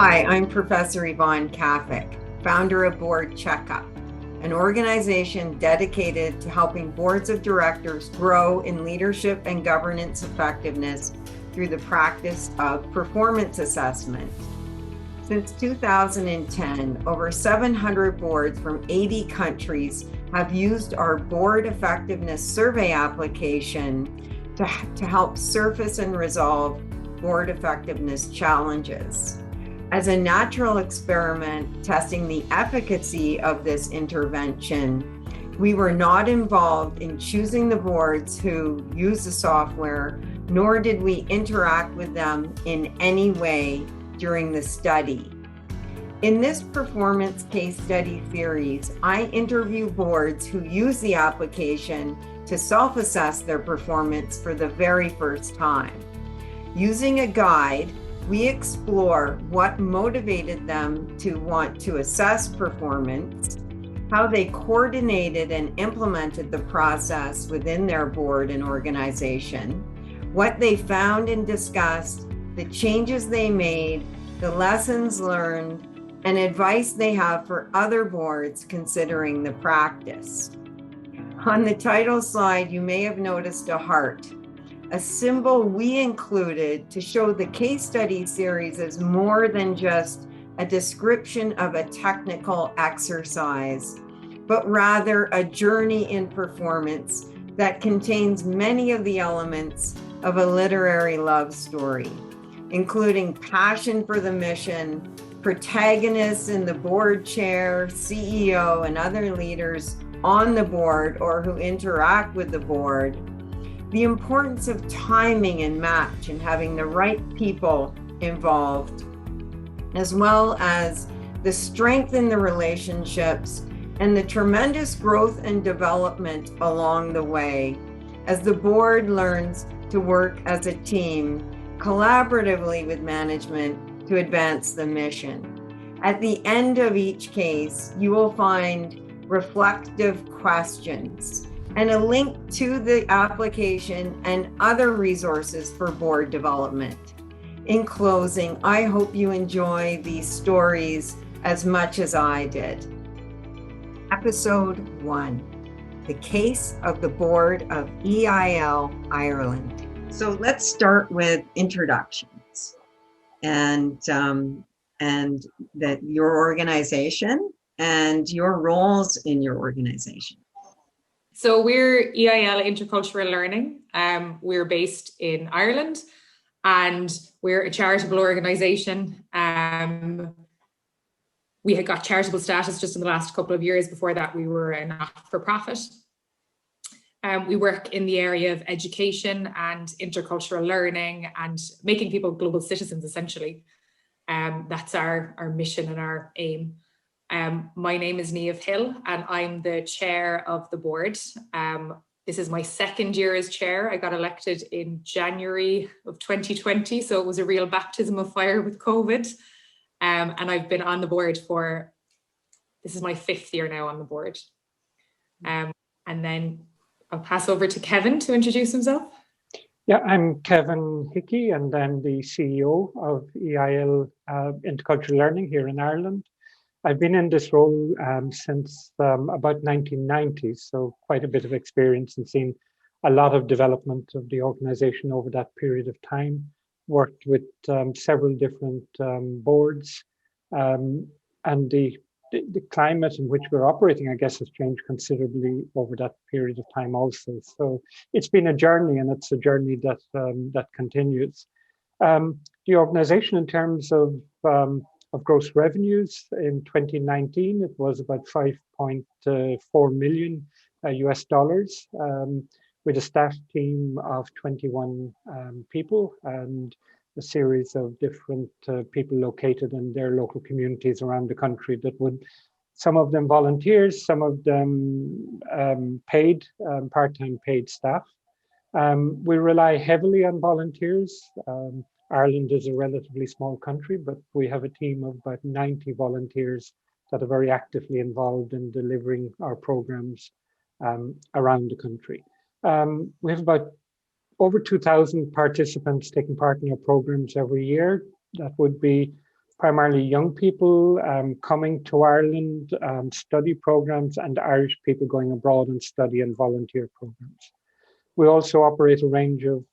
Hi, I'm Professor Yvonne Cafik, founder of BoardCheckup, an organization dedicated to helping boards of directors grow in leadership and governance effectiveness through the practice of performance assessment. Since 2010, over 700 boards from 80 countries have used our board effectiveness survey application to help surface and resolve board effectiveness challenges. As a natural experiment testing the efficacy of this intervention, we were not involved in choosing the boards who use the software, nor did we interact with them in any way during the study. In this performance case study series, I interview boards who use the application to self-assess their performance for the very first time. Using a guide, we explore what motivated them to want to assess performance, how they coordinated and implemented the process within their board and organization, what they found and discussed, the changes they made, the lessons learned, and advice they have for other boards considering the practice. On the title slide, you may have noticed a heart, a symbol we included to show the case study series as more than just a description of a technical exercise, but rather a journey in performance that contains many of the elements of a literary love story, including passion for the mission, protagonists in the board chair, CEO, and other leaders on the board or who interact with the board, the importance of timing and match and having the right people involved, as well as the strength in the relationships and the tremendous growth and development along the way as the board learns to work as a team collaboratively with management to advance the mission. At the end of each case, you will find reflective questions and a link to the application and other resources for board development. In closing, I hope you enjoy these stories as much as I did. Episode 1, The Case of the Board of EIL Ireland. So let's start with introductions and that your organization and your roles in your organization. So we're EIL Intercultural Learning. We're based in Ireland and we're a charitable organisation. We had got charitable status just in the last couple of years. Before that, we were a not-for-profit. We work in the area of education and intercultural learning and making people global citizens, essentially. That's our mission and our aim. My name is Niamh Hill and I'm the chair of the board. This is my second year as chair. I got elected in January of 2020, so it was a real baptism of fire with COVID. And I've been on the board this is my 5th year now on the board. And then I'll pass over to Kevin to introduce himself. Yeah, I'm Kevin Hickey and I'm the CEO of EIL Intercultural Learning here in Ireland. I've been in this role since about 1990, so quite a bit of experience and seen a lot of development of the organization over that period of time. Worked with several different boards, and the climate in which we're operating, I guess, has changed considerably over that period of time also. So it's been a journey, and it's a journey that continues. The organization, in terms of gross revenues in 2019, it was about $5.4 million US dollars, with a staff team of 21 people and a series of different people located in their local communities around the country that would, some of them volunteers, some of them paid, part-time paid staff. We rely heavily on volunteers. Ireland is a relatively small country, but we have a team of about 90 volunteers that are very actively involved in delivering our programs around the country. We have about over 2,000 participants taking part in our programs every year. That would be primarily young people coming to Ireland, study programs, and Irish people going abroad and study and volunteer programs. We also operate a range of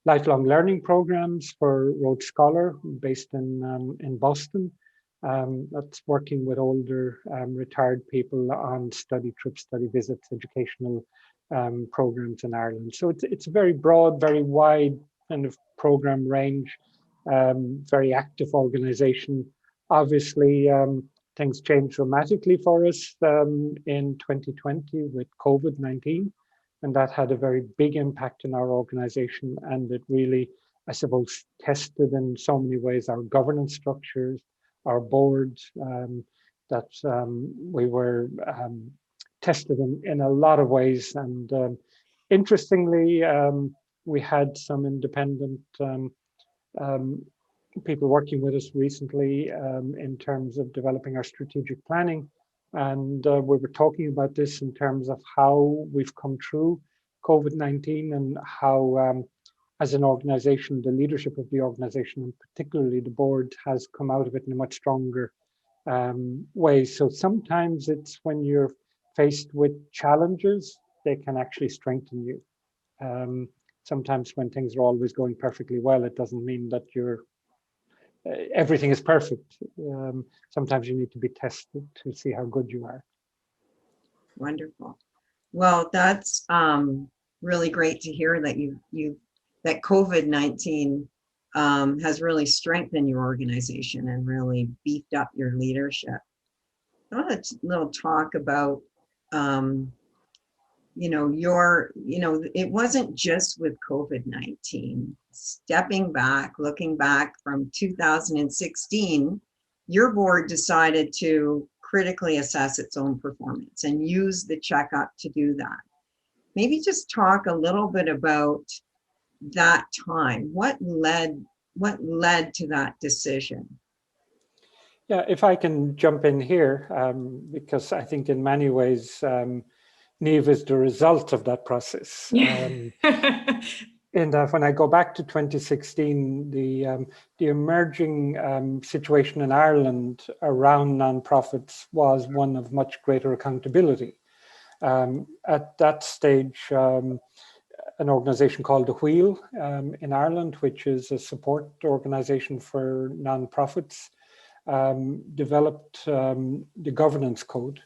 lifelong learning programs for Rhodes Scholar, based in Boston. That's working with older retired people on study trips, study visits, educational programs in Ireland. So it's a very broad, very wide kind of program range, very active organization. Obviously, things changed dramatically for us in 2020 with COVID-19. And that had a very big impact in our organization. And it really, I suppose, tested in so many ways our governance structures, our board, that we were tested in a lot of ways. And interestingly, we had some independent people working with us recently in terms of developing our strategic planning. And we were talking about this in terms of how we've come through COVID-19 and how, as an organization, the leadership of the organization, and particularly the board, has come out of it in a much stronger way. So sometimes it's when you're faced with challenges, they can actually strengthen you. Sometimes when things are always going perfectly well, it doesn't mean that everything is perfect. Sometimes you need to be tested to see how good you are. Wonderful. Well, that's really great to hear that that COVID-19 has really strengthened your organization and really beefed up your leadership. I want a little talk about it wasn't just with COVID-19. Stepping back, looking back from 2016, your board decided to critically assess its own performance and use the checkup to do that. Maybe just talk a little bit about that time. What led to that decision? Yeah, if I can jump in here, because I think in many ways, Niamh is the result of that process. And when I go back to 2016, the emerging situation in Ireland around nonprofits was one of much greater accountability. At that stage, an organization called the Wheel in Ireland, which is a support organization for nonprofits, developed the governance code.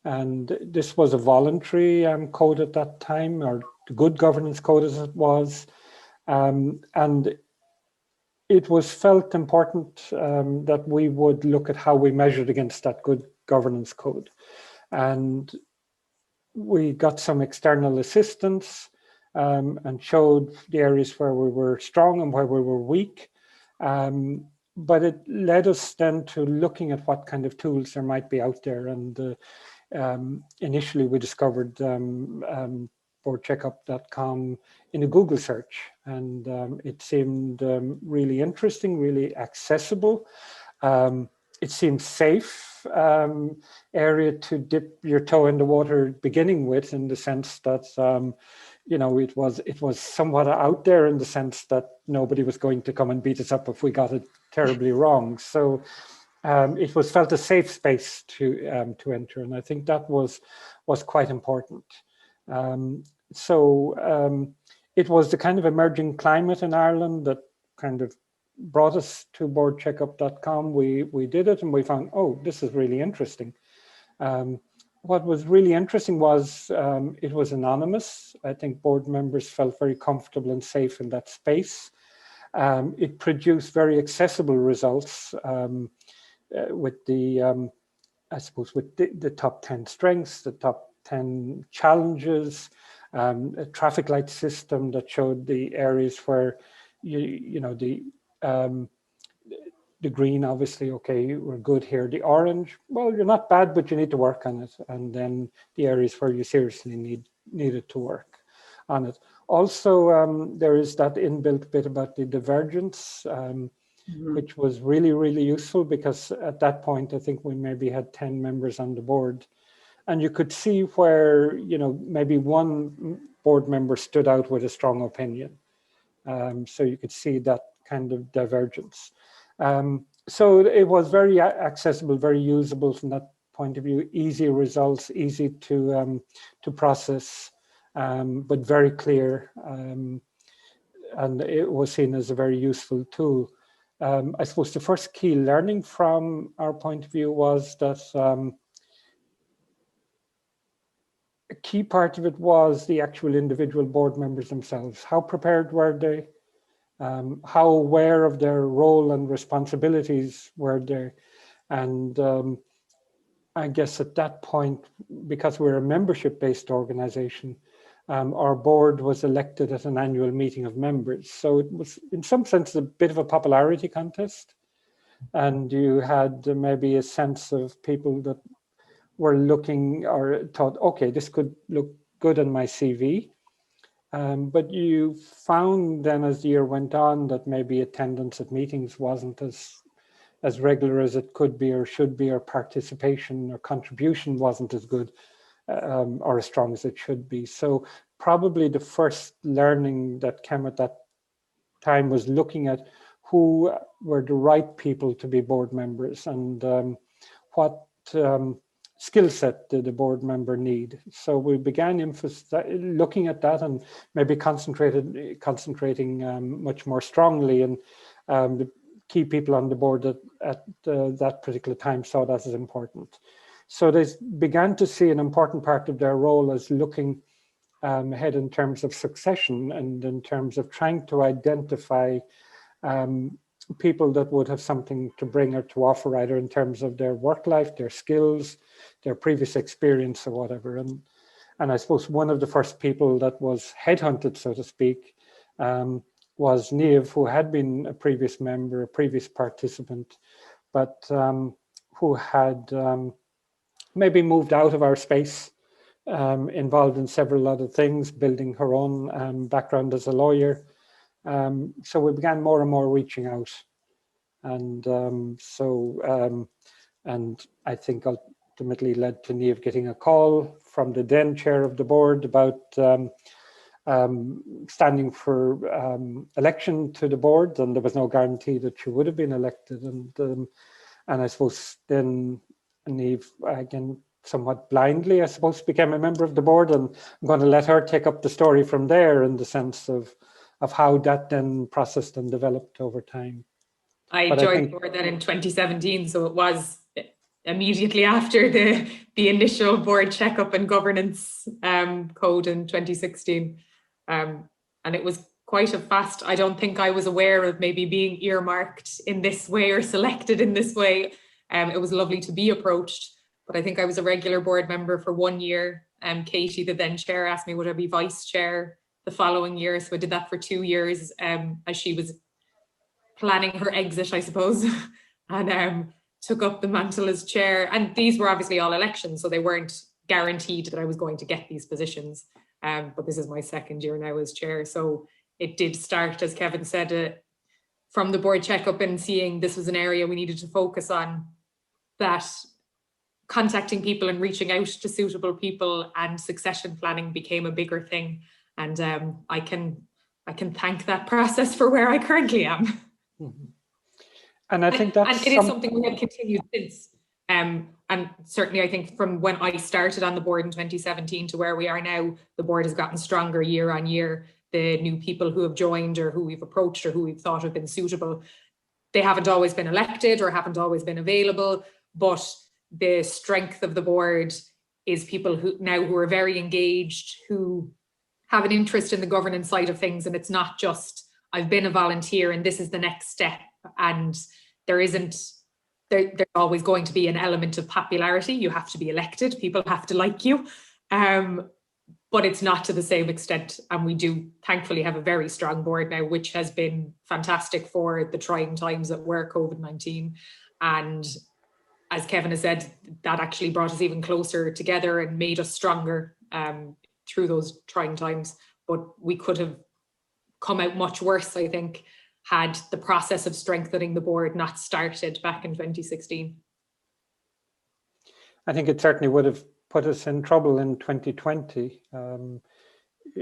And this was a voluntary code at that time, or the good governance code as it was. And it was felt important that we would look at how we measured against that good governance code. And we got some external assistance and showed the areas where we were strong and where we were weak. But it led us then to looking at what kind of tools there might be out there. And initially we discovered BoardCheckup.com in a Google search, and it seemed really interesting, really accessible. It seemed safe area to dip your toe in the water beginning with, in the sense that it was somewhat out there, in the sense that nobody was going to come and beat us up if we got it terribly wrong. So it was felt a safe space to enter, and I think that was quite important. It was the kind of emerging climate in Ireland that kind of brought us to BoardCheckup.com. We did it, and we found, oh, this is really interesting. What was really interesting was it was anonymous. I think board members felt very comfortable and safe in that space. It produced very accessible results. With the top 10 strengths, the top 10 challenges, a traffic light system that showed the areas where the green, obviously, okay, we're good here. The orange, well, you're not bad, but you need to work on it. And then the areas where you seriously needed to work on it. Also, there is that inbuilt bit about the divergence, which was really, really useful, because at that point, I think we maybe had 10 members on the board. And you could see where, maybe one board member stood out with a strong opinion. So you could see that kind of divergence. So it was very accessible, very usable from that point of view, easy results, easy to process, but very clear. And it was seen as a very useful tool. I suppose the first key learning from our point of view was that a key part of it was the actual individual board members themselves. How prepared were they? How aware of their role and responsibilities were they? And I guess at that point, because we're a membership-based organization, our board was elected at an annual meeting of members. So it was, in some sense, a bit of a popularity contest. And you had maybe a sense of people that were looking or thought, okay, this could look good on my CV. But you found then as the year went on that maybe attendance at meetings wasn't as regular as it could be or should be, or participation or contribution wasn't as good or as strong as it should be. So probably the first learning that came at that time was looking at who were the right people to be board members and what skill set did the board member need. So we began looking at that and maybe concentrating much more strongly, and the key people on the board at that particular time saw that as important. So they began to see an important part of their role as looking ahead in terms of succession and in terms of trying to identify people that would have something to bring or to offer, either in terms of their work life, their skills, their previous experience or whatever. And I suppose one of the first people that was headhunted, so to speak, was Niamh, who had been a previous member, a previous participant, but who had maybe moved out of our space, involved in several other things, building her own background as a lawyer. So we began more and more reaching out. And and I think ultimately led to Niamh getting a call from the then chair of the board about standing for election to the board, and there was no guarantee that she would have been elected. And I suppose then Niamh, again, somewhat blindly, I suppose, became a member of the board, and I'm going to let her take up the story from there in the sense of how that then processed and developed over time. I joined the board then in 2017, so it was immediately after the initial board checkup and governance code in 2016. And it was quite a fast, I don't think I was aware of maybe being earmarked in this way or selected in this way. It was lovely to be approached, but I think I was a regular board member for 1 year. Katie, the then chair, asked me would I be vice chair the following year. So I did that for 2 years as she was planning her exit, I suppose, and took up the mantle as chair. And these were obviously all elections, so they weren't guaranteed that I was going to get these positions. But this is my second year now as chair. So it did start, as Kevin said, from the board checkup and seeing this was an area we needed to focus on, that contacting people and reaching out to suitable people and succession planning became a bigger thing. And I can thank that process for where I currently am. Mm-hmm. And I think that's and it is something we have continued since. And certainly I think from when I started on the board in 2017 to where we are now, the board has gotten stronger year on year. The new people who have joined or who we've approached or who we've thought have been suitable, they haven't always been elected or haven't always been available, but the strength of the board is people who are very engaged, who have an interest in the governance side of things. And it's not just, I've been a volunteer and this is the next step. And there's always going to be an element of popularity. You have to be elected. People have to like you. But it's not to the same extent. And we do thankfully have a very strong board now, which has been fantastic for the trying times that were COVID-19. And as Kevin has said, that actually brought us even closer together and made us stronger through those trying times. But we could have come out much worse, I think, had the process of strengthening the board not started back in 2016. I think it certainly would have put us in trouble in 2020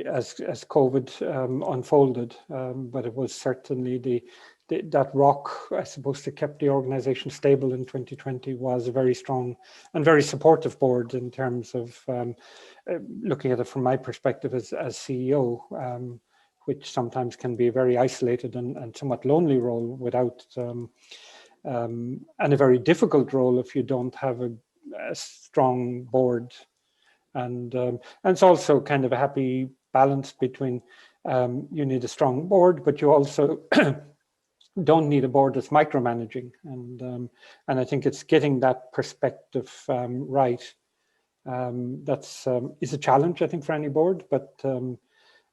as COVID unfolded, but it was certainly the that rock, I suppose, that kept the organization stable in 2020 was a very strong and very supportive board in terms of looking at it from my perspective as CEO, which sometimes can be a very isolated and somewhat lonely role without, and a very difficult role if you don't have a strong board. And it's also kind of a happy balance between you need a strong board, but you also don't need a board that's micromanaging, and I think it's getting that perspective right. That's is a challenge, I think, for any board, but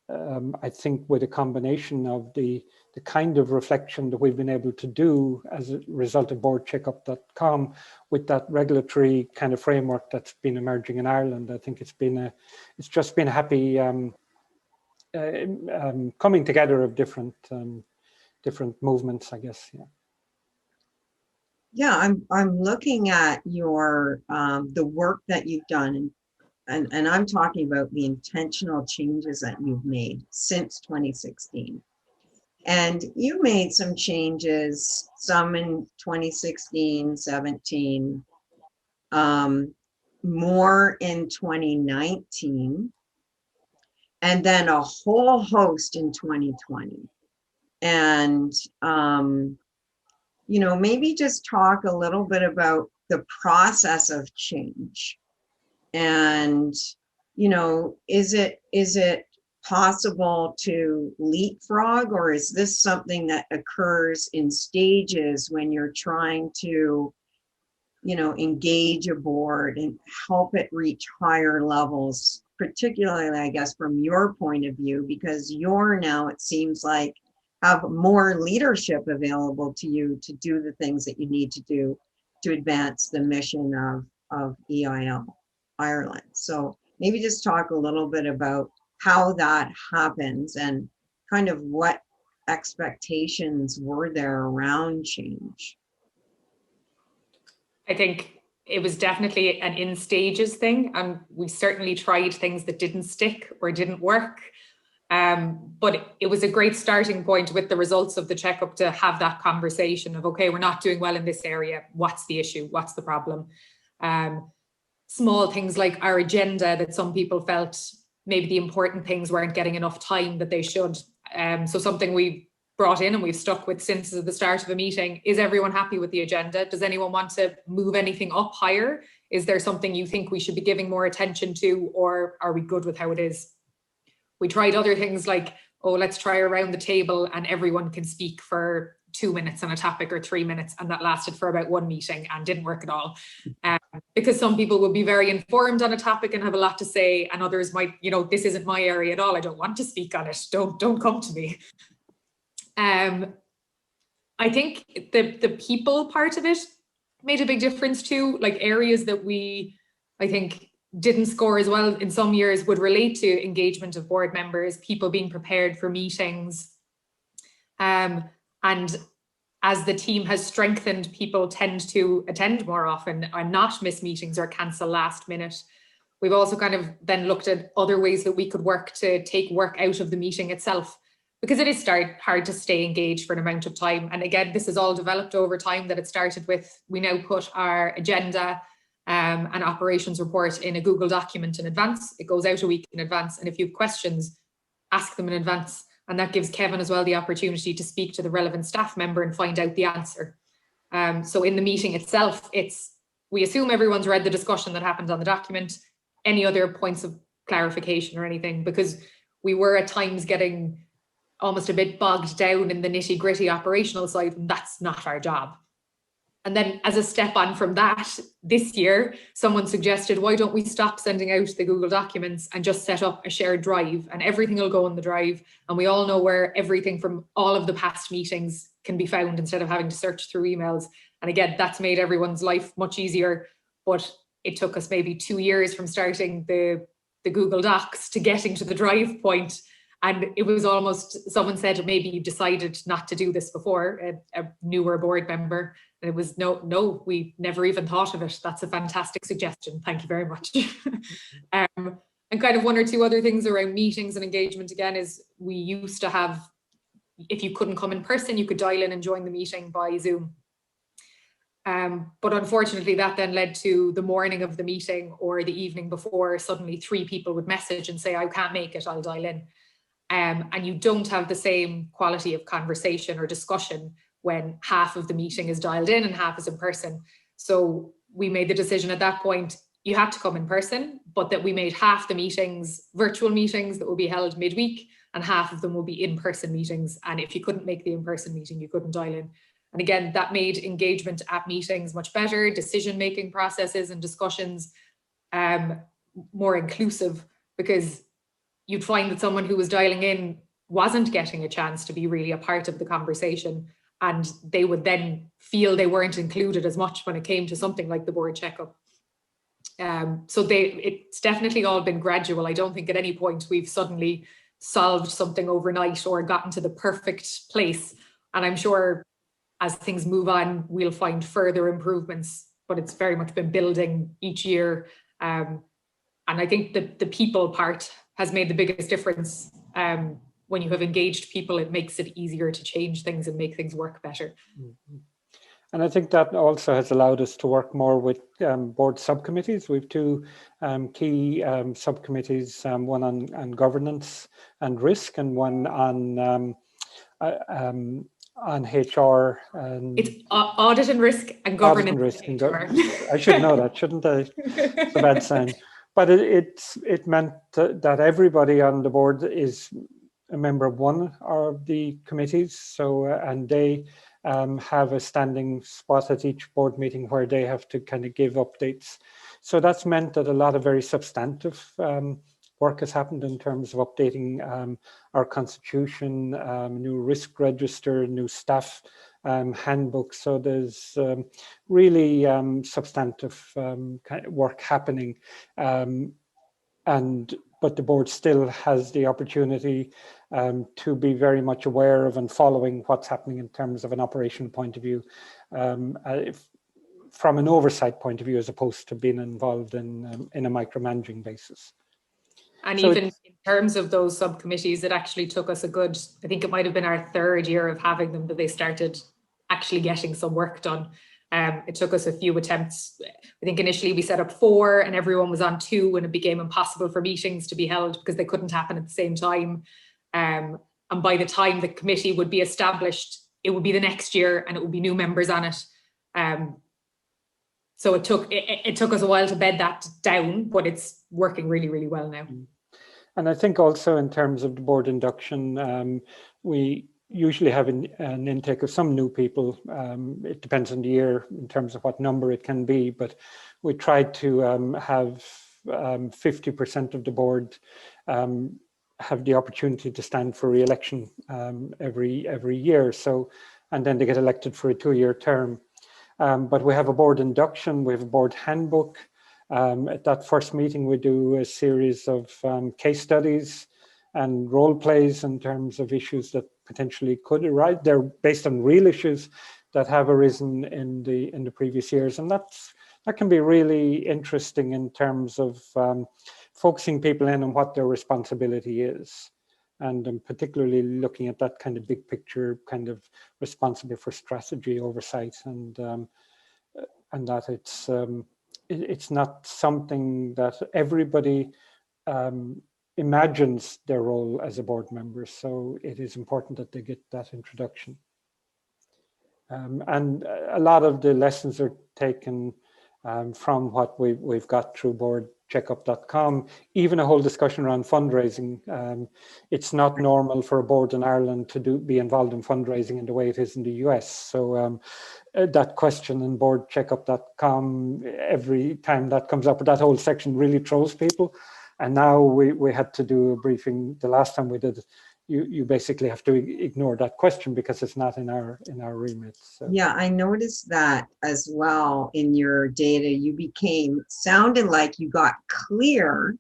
I think with a combination of the kind of reflection that we've been able to do as a result of BoardCheckup.com with that regulatory kind of framework that's been emerging in Ireland, I think it's just been a happy coming together of different movements, I guess. Yeah, I'm looking at your the work that you've done, and I'm talking about the intentional changes that you've made since 2016. And you made some changes, some in 2016, 17, more in 2019, and then a whole host in 2020. And you know, maybe just talk a little bit about the process of change. And, you know, is it possible to leapfrog, or is this something that occurs in stages when you're trying to, you know, engage a board and help it reach higher levels, particularly, I guess, from your point of view, because you're now, it seems like, have more leadership available to you to do the things that you need to do to advance the mission of EIL Ireland. So maybe just talk a little bit about how that happens and kind of what expectations were there around change. I think it was definitely an in stages thing, and we certainly tried things that didn't stick or didn't work. But it was a great starting point with the results of the checkup to have that conversation of, okay, we're not doing well in this area. What's the issue? What's the problem? Small things like our agenda, that some people felt maybe the important things weren't getting enough time that they should. So something we brought in and we've stuck with since the start of a meeting: is everyone happy with the agenda? Does anyone want to move anything up higher? Is there something you think we should be giving more attention to, or are we good with how it is? We tried other things like, oh, let's try around the table and everyone can speak for 2 minutes on a topic or 3 minutes, and that lasted for about one meeting and didn't work at all. Because some people will be very informed on a topic and have a lot to say, and others might, you know, this isn't my area at all, I don't want to speak on it, don't come to me. I think the people part of it made a big difference too, like areas that I think didn't score as well in some years would relate to engagement of board members, people being prepared for meetings. And as the team has strengthened, people tend to attend more often and not miss meetings or cancel last minute. We've also kind of then looked at other ways that we could work to take work out of the meeting itself, because it is hard to stay engaged for an amount of time. And again, this is all developed over time. That it started with, we now put our agenda an operations report in a Google document in advance. It goes out a week in advance. And if you have questions, ask them in advance. And that gives Kevin as well the opportunity to speak to the relevant staff member and find out the answer. So in the meeting itself, we assume everyone's read the discussion that happened on the document, any other points of clarification or anything, because we were at times getting almost a bit bogged down in the nitty-gritty operational side, and that's not our job. And then as a step on from that, this year, someone suggested, why don't we stop sending out the Google documents and just set up a shared drive, and everything will go on the drive. And we all know where everything from all of the past meetings can be found instead of having to search through emails. And again, that's made everyone's life much easier. But it took us maybe 2 years from starting the Google Docs to getting to the drive point. And it was almost, someone said, maybe you decided not to do this before, a newer board member. And it was, no, we never even thought of it. That's a fantastic suggestion. Thank you very much. And kind of one or two other things around meetings and engagement again is, we used to have if you couldn't come in person, you could dial in and join the meeting by Zoom. But unfortunately, that then led to the morning of the meeting or the evening before, suddenly 3 people would message and say, I can't make it, I'll dial in. And you don't have the same quality of conversation or discussion when half of the meeting is dialed in and half is in person. So we made the decision at that point, you had to come in person, but that we made half the meetings virtual meetings that will be held midweek, and half of them will be in-person meetings. And if you couldn't make the in-person meeting, you couldn't dial in. And again, that made engagement at meetings much better, decision-making processes and discussions more inclusive, because you'd find that someone who was dialing in wasn't getting a chance to be really a part of the conversation, and they would then feel they weren't included as much when it came to something like the board checkup. So it's definitely all been gradual. I don't think at any point we've suddenly solved something overnight or gotten to the perfect place. And I'm sure as things move on, we'll find further improvements, but it's very much been building each year. And I think the people part has made the biggest difference. When you have engaged people, it makes it easier to change things and make things work better. Mm-hmm. And I think that also has allowed us to work more with board subcommittees. We've 2 key subcommittees, one on governance and risk, and one on HR. It's audit and risk and governance. Audit and risk. I should know that, shouldn't I? It's a bad sign. But it meant that everybody on the board is a member of one of the committees. So and they have a standing spot at each board meeting where they have to kind of give updates. So that's meant that a lot of very substantive work has happened in terms of updating our constitution, new risk register, new staff handbook. So there's really substantive kind of work happening. But the board still has the opportunity to be very much aware of and following what's happening in terms of an operational point of view, from an oversight point of view, as opposed to being involved in a micromanaging basis. And so even in terms of those subcommittees, it actually took us I think it might have been our 3rd year of having them, that they started actually getting some work done. It took us a few attempts. I think initially we set up 4 and everyone was on 2, and it became impossible for meetings to be held because they couldn't happen at the same time. And by the time the committee would be established, it would be the next year and it would be new members on it. So it took us a while to bed that down, but it's working really, really well now. And I think also in terms of the board induction, we usually have an intake of some new people. It depends on the year in terms of what number it can be, but we try to have 50% of the board have the opportunity to stand for re-election every year. So, and then they get elected for a 2-year term. But we have a board induction, we have a board handbook. At that first meeting, we do a series of case studies and role plays in terms of issues that potentially could arise. They're based on real issues that have arisen in the previous years, and that can be really interesting in terms of focusing people in on what their responsibility is, and particularly looking at that kind of big picture, kind of responsible for strategy oversight, and that it's not something that everybody imagines their role as a board member. So it is important that they get that introduction. And a lot of the lessons are taken from what we've got through BoardCheckup.com, even a whole discussion around fundraising. It's not normal for a board in Ireland to be involved in fundraising in the way it is in the US. So that question in BoardCheckup.com, every time that comes up, that whole section really throws people. And now we had to do a briefing. The last time we did, you basically have to ignore that question because it's not in our remit. So. Yeah, I noticed that as well in your data. You sounded like you got clear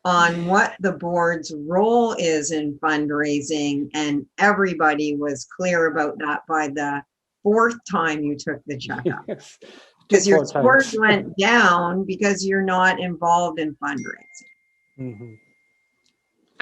on what the board's role is in fundraising, and everybody was clear about that by the 4th time you took the checkup. Yes. Because your scores went down because you're not involved in fundraising. Mm-hmm.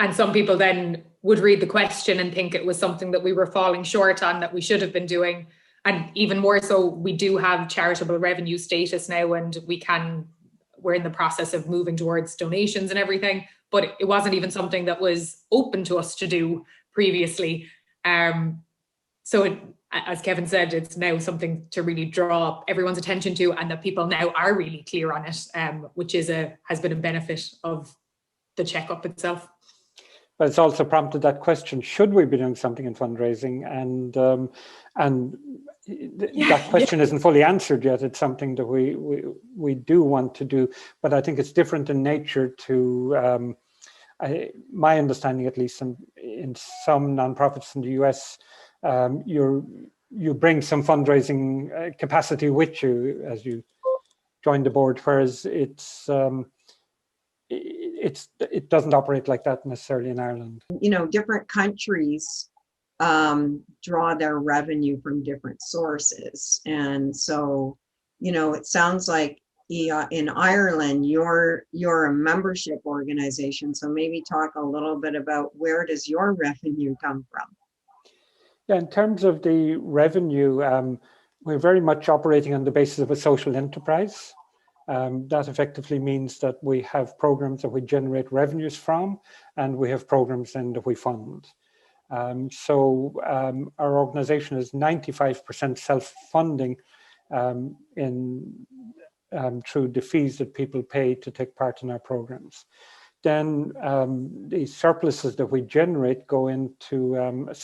And some people then would read the question and think it was something that we were falling short on, that we should have been doing. And even more so, we do have charitable revenue status now, and we're in the process of moving towards donations and everything, but it wasn't even something that was open to us to do previously. So as Kevin said, it's now something to really draw up everyone's attention to, and that people now are really clear on it, which has been a benefit of the checkup itself. But it's also prompted that question: should we be doing something in fundraising? And that question isn't fully answered yet. It's something that we do want to do, but I think it's different in nature to my understanding, at least in some nonprofits in the US. You bring some fundraising capacity with you as you join the board, whereas it doesn't operate like that necessarily in Ireland. Different countries draw their revenue from different sources, and so it sounds like in Ireland you're a membership organization. So maybe talk a little bit about where does your revenue come from? Yeah, in terms of the revenue, we're very much operating on the basis of a social enterprise. That effectively means that we have programs that we generate revenues from, and we have programs then that we fund. So our organization is 95% self-funding through the fees that people pay to take part in our programs. Then the surpluses that we generate go into a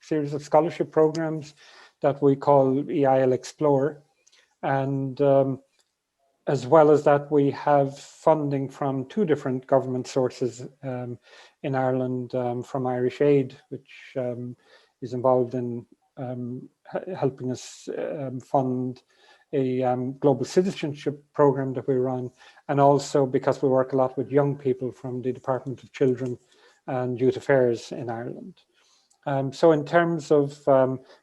series of scholarship programs that we call EIL Explore. And as well as that, we have funding from two different government sources in Ireland, from Irish Aid, which is involved in helping us fund a global citizenship program that we run, and also because we work a lot with young people, from the Department of Children and Youth Affairs in Ireland. So in terms of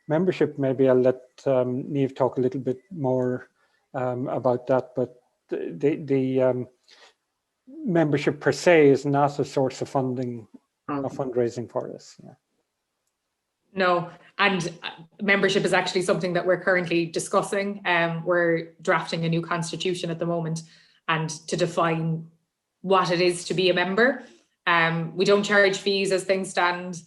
membership, maybe I'll let Niamh talk a little bit more about that, but the membership per se is not a source of funding or fundraising for us. Yeah. No, and membership is actually something that we're currently discussing. We're drafting a new constitution at the moment, and to define what it is to be a member. We don't charge fees as things stand,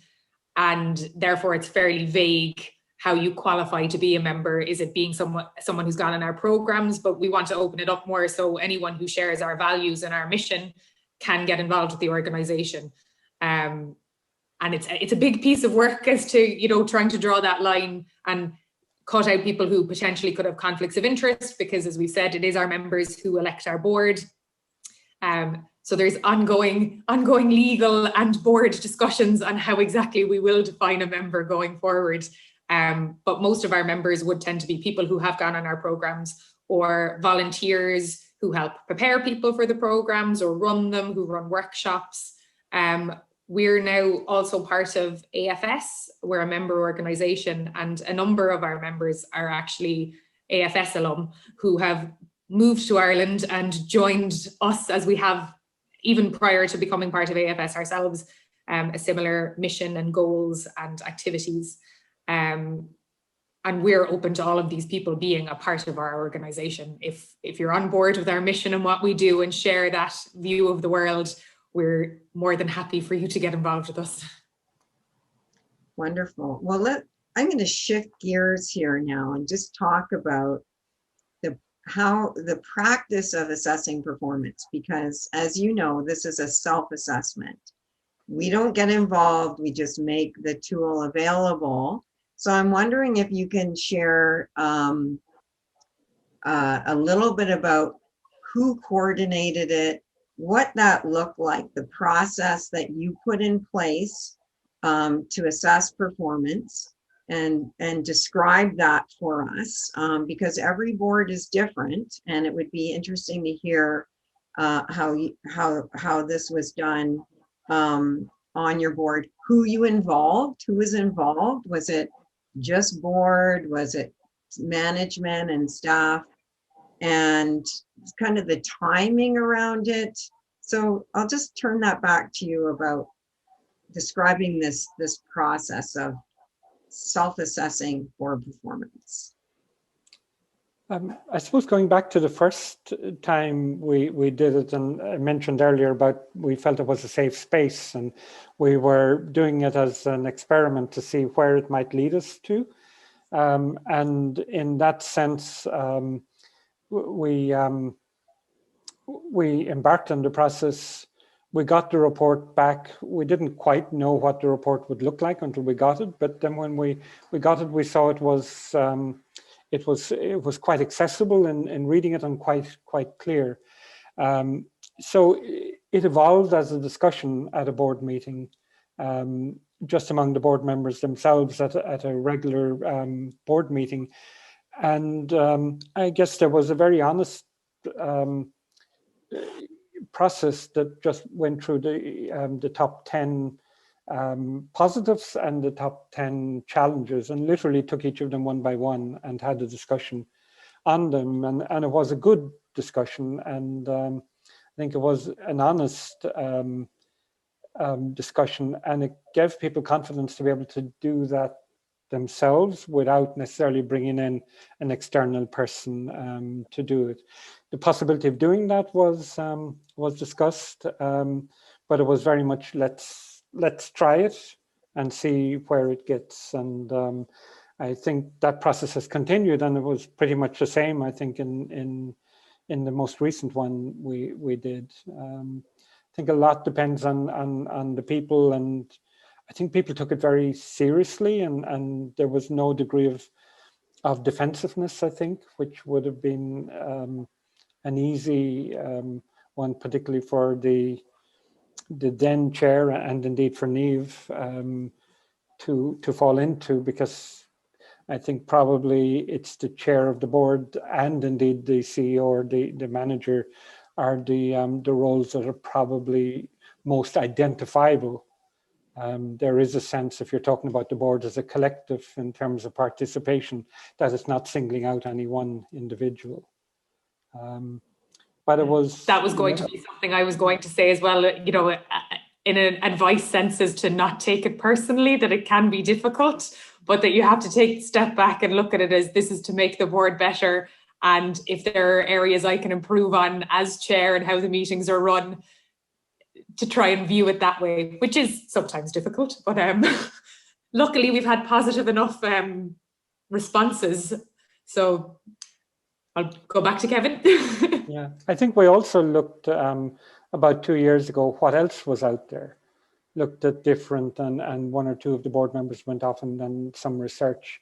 and therefore it's fairly vague how you qualify to be a member. Is it being someone who's gone in our programs? But we want to open it up more, so anyone who shares our values and our mission can get involved with the organization. And it's a big piece of work as to, trying to draw that line and cut out people who potentially could have conflicts of interest, because as we said, it is our members who elect our board. So there's ongoing legal and board discussions on how exactly we will define a member going forward. But most of our members would tend to be people who have gone on our programs, or volunteers who help prepare people for the programs or run them, who run workshops. We're now also part of AFS. We're a member organization, and a number of our members are actually AFS alum who have moved to Ireland and joined us, as we have, even prior to becoming part of AFS ourselves, a similar mission and goals and activities. And we're open to all of these people being a part of our organization. If you're on board with our mission and what we do and share that view of the world, we're more than happy for you to get involved with us. Wonderful. Well, I'm going to shift gears here now and just talk about how the practice of assessing performance, because as you know, this is a self-assessment. We don't get involved, we just make the tool available. So I'm wondering if you can share a little bit about who coordinated it, what that looked like, the process that you put in place to assess performance, and describe that for us, because every board is different, and it would be interesting to hear how this was done on your board. Who you involved? Who was involved? Was it just board? Was it management and staff? And kind of the timing around it. So I'll just turn that back to you about describing this process of self-assessing for performance. I suppose going back to the first time we did it, and I mentioned earlier about we felt it was a safe space, and we were doing it as an experiment to see where it might lead us to. And in that sense, we embarked on the process. We got the report back. We didn't quite know what the report would look like until we got it. But then when we got it, we saw it was quite accessible in reading it and quite clear. So it evolved as a discussion at a board meeting, just among the board members themselves at a regular board meeting. And I guess there was a very honest process that just went through the top 10 positives and the top 10 challenges, and literally took each of them one by one and had a discussion on them. And it was a good discussion, and I think it was an honest discussion, and it gave people confidence to be able to do that themselves without necessarily bringing in an external person to do it. The possibility of doing that was discussed, but it was very much let's try it and see where it gets. And I think that process has continued, and it was pretty much the same, I think, in the most recent one we did. I think a lot depends on the people, and I think people took it very seriously, and there was no degree of defensiveness, I think, which would have been an easy one, particularly for the then chair, and indeed for Neve, to fall into, because I think probably it's the chair of the board and indeed the CEO or the manager are the roles that are probably most identifiable. There is a sense, if you're talking about the board as a collective in terms of participation, that it's not singling out any one individual. But it was... That was going to be something I was going to say as well, you know, in an advice sense, is to not take it personally, that it can be difficult, but that you have to take a step back and look at it as this is to make the board better. And if there are areas I can improve on as chair and how the meetings are run, to try and view it that way, which is sometimes difficult, but luckily we've had positive enough responses. So I'll go back to Kevin. Yeah, I think we also looked about 2 years ago, what else was out there, looked at different, and one or two of the board members went off and done some research.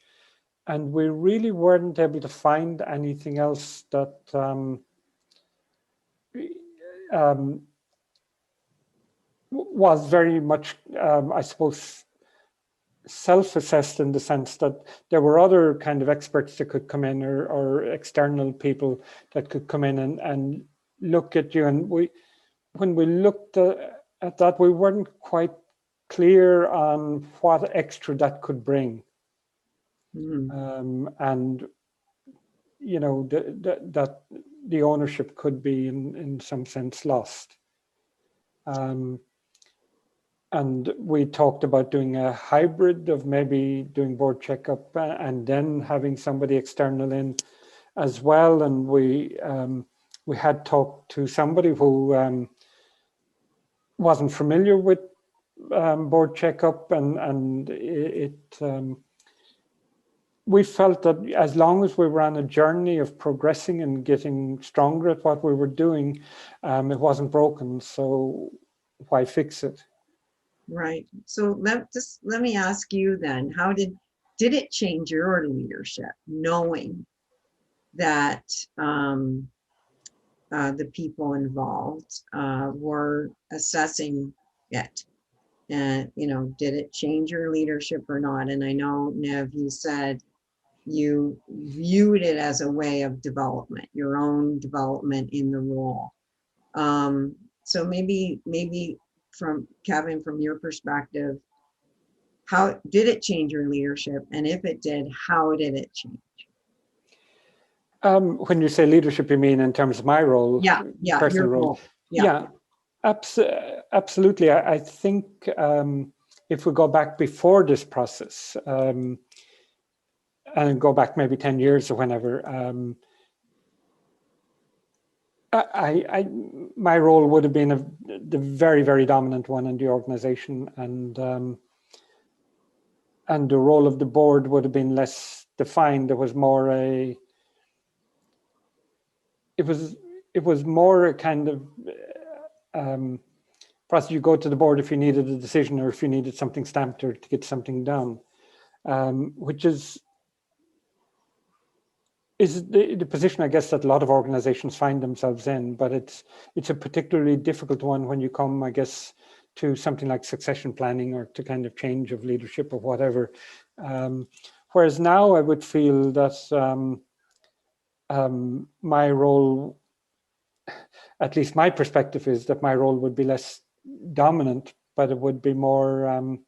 And we really weren't able to find anything else that was very much, I suppose, self-assessed, in the sense that there were other kind of experts that could come in, or external people that could come in and look at you. And when we looked at that, we weren't quite clear on what extra that could bring. And you know, that the ownership could be in some sense lost. And we talked about doing a hybrid of maybe doing board checkup and then having somebody external in as well. And we had talked to somebody who wasn't familiar with board checkup, and we felt that as long as we were on a journey of progressing and getting stronger at what we were doing, it wasn't broken. So why fix it? Right. So let me ask you then, how did it change your leadership, knowing that the people involved were assessing it? And, you know, did it change your leadership or not? And I know, Nev, you said you viewed it as a way of development, your own development in the role. So maybe from Kevin, from your perspective, how did it change your leadership? And if it did, how did it change? When you say leadership, you mean in terms of my role? Yeah, personal your role. role. Yeah, absolutely. I think if we go back before this process, and go back maybe 10 years or whenever, my role would have been the very, very dominant one in the organization, and the role of the board would have been less defined. There was more it was more a kind of process. You go to the board if you needed a decision or if you needed something stamped or to get something done, which is the position, I guess, that a lot of organizations find themselves in, but it's a particularly difficult one when you come, I guess, to something like succession planning or to kind of change of leadership or whatever. Whereas now I would feel that my role, at least my perspective, is that my role would be less dominant, but it would be more,